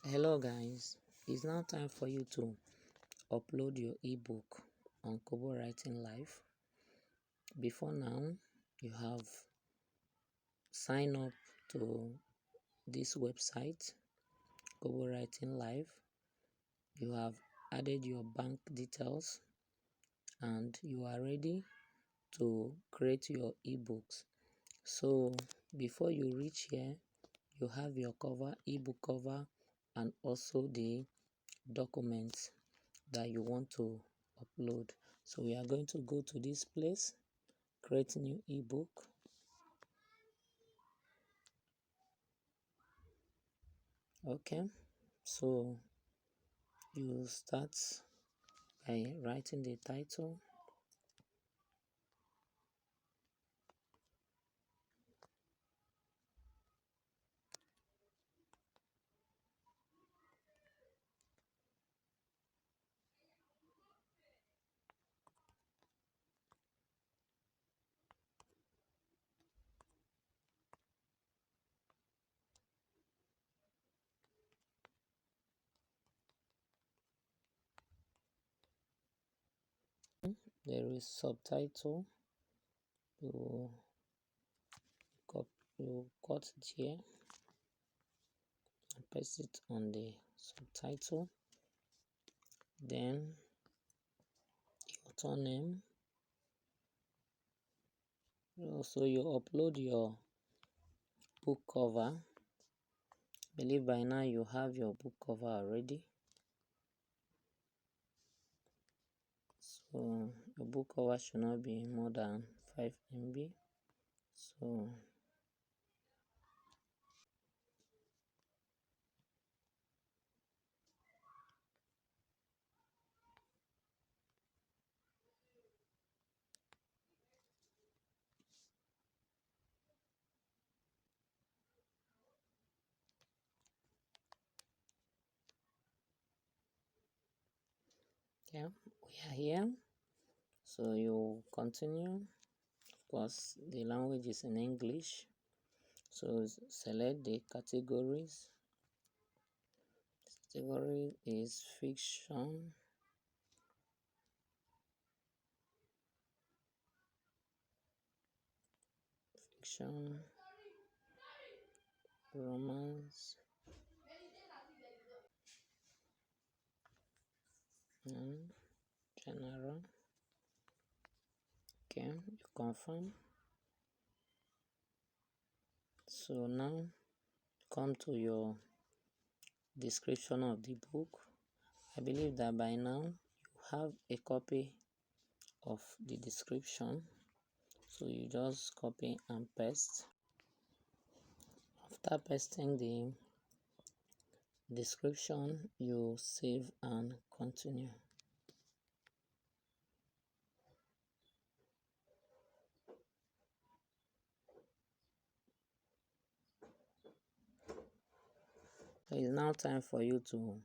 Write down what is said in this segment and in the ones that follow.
Hello guys, it's now time for you to upload your ebook on Kobo Writing Live. Before now, you have signed up to this website, Kobo Writing Live. You have added your bank details and you are ready to create your ebooks. So before you reach here, you have your ebook cover, and also the documents that you want to upload. So we are going to go to this place, create new ebook. Okay, so you start by writing the title. There is subtitle. You cut it here and paste it on the subtitle. Then author name. Also, you upload your book cover. I believe by now you have your book cover already. So your book cover should not be more than 5 MB. So yeah, we are here. So you continue. Of course, the language is in English. So select the categories. Category is fiction. Fiction, romance, and general. Okay, you confirm. So now come to your description of the book. I believe that by now you have a copy of the description. So you just copy and paste. After pasting the description, you save and continue. So it's now time for you to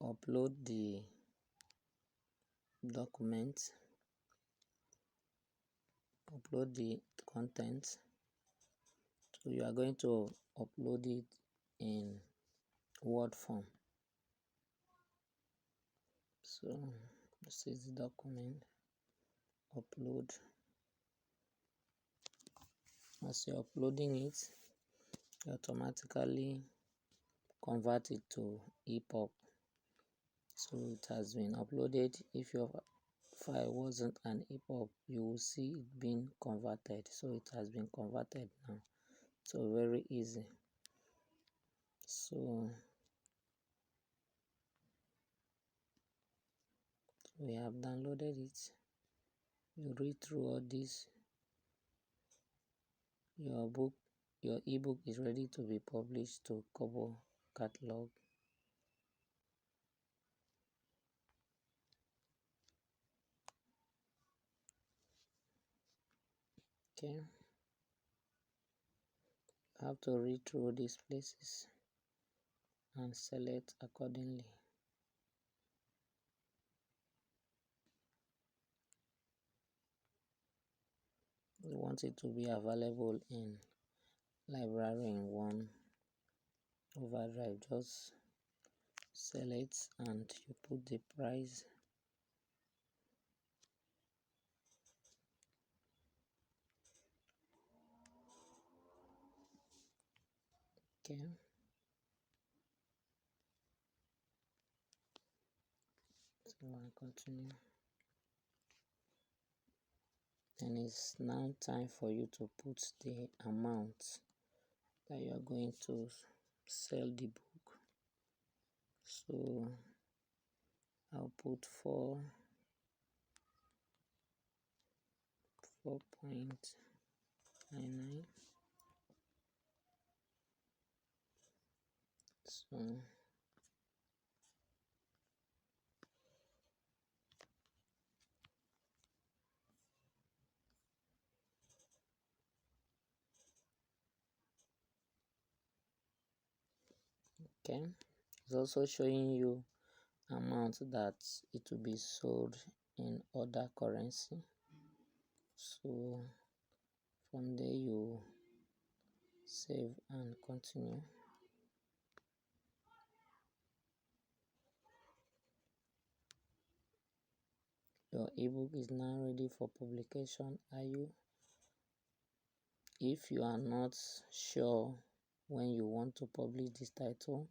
upload the document, upload the content. So you are going to upload it in Word form. So this is the document. Upload. As you're uploading it, you automatically convert it to EPUB. So it has been uploaded. If your file wasn't an EPUB, you will see it being converted. So it has been converted now. So very easy. So we have downloaded it. You read through all this. Your ebook is ready to be published to Kobo catalog. Okay. You have to read through these places and select accordingly. You want it to be available in library in overdrive. Just sell it and you put the price. Okay. So I continue. And it's now time for you to put the amount that you are going to sell the book. So I'll put 4.99. So okay, it's also showing you amount that it will be sold in other currency. So from there you save and continue. Your ebook is now ready for publication. Are you? If you are not sure when you want to publish this title,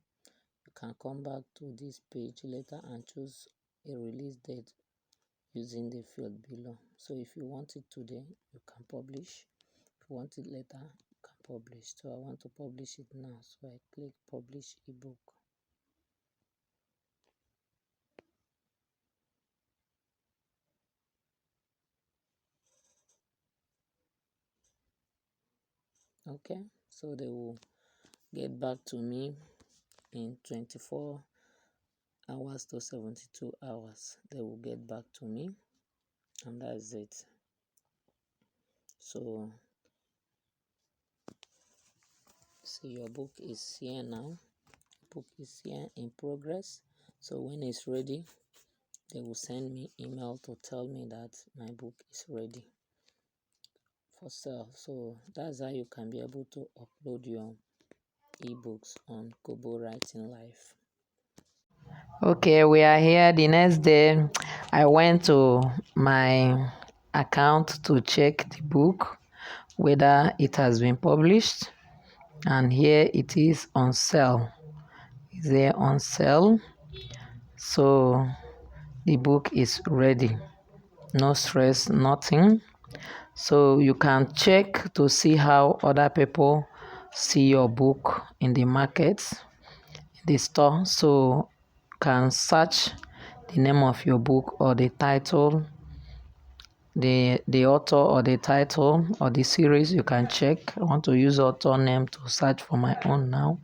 you can come back to this page later and choose a release date using the field below. So if you want it today, you can publish. If you want it later, you can publish. So I want to publish it now, so I click publish ebook. Okay, so they will get back to me in 24 hours to 72 hours. They will get back to me, and that's it. So see, your book is here now. Book is here in progress. So when it's ready, they will send me email to tell me that my book is ready for sale. So that's how you can be able to upload your ebooks on Kobo Writing Life. Okay, we are here. The next day, I went to my account to check the book, whether it has been published, and here it is on sale. Is there on sale? So the book is ready. No stress, nothing. So you can check to see how other people see your book in the market, the store. So you can search the name of your book or the title, the author or the title or the series. You can check. I want to use author name to search for my own now.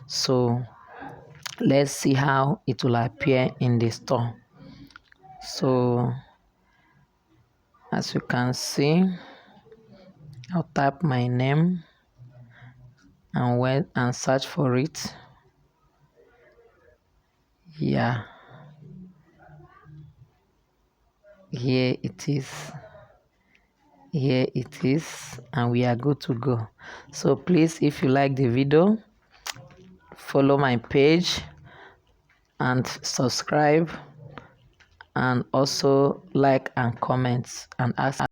So let's see how it will appear in the store. So as you can see, I'll type my name and search for it. Yeah, here it is. Here it is, and we are good to go. So please, if you like the video, follow my page and subscribe, and also like and comment and ask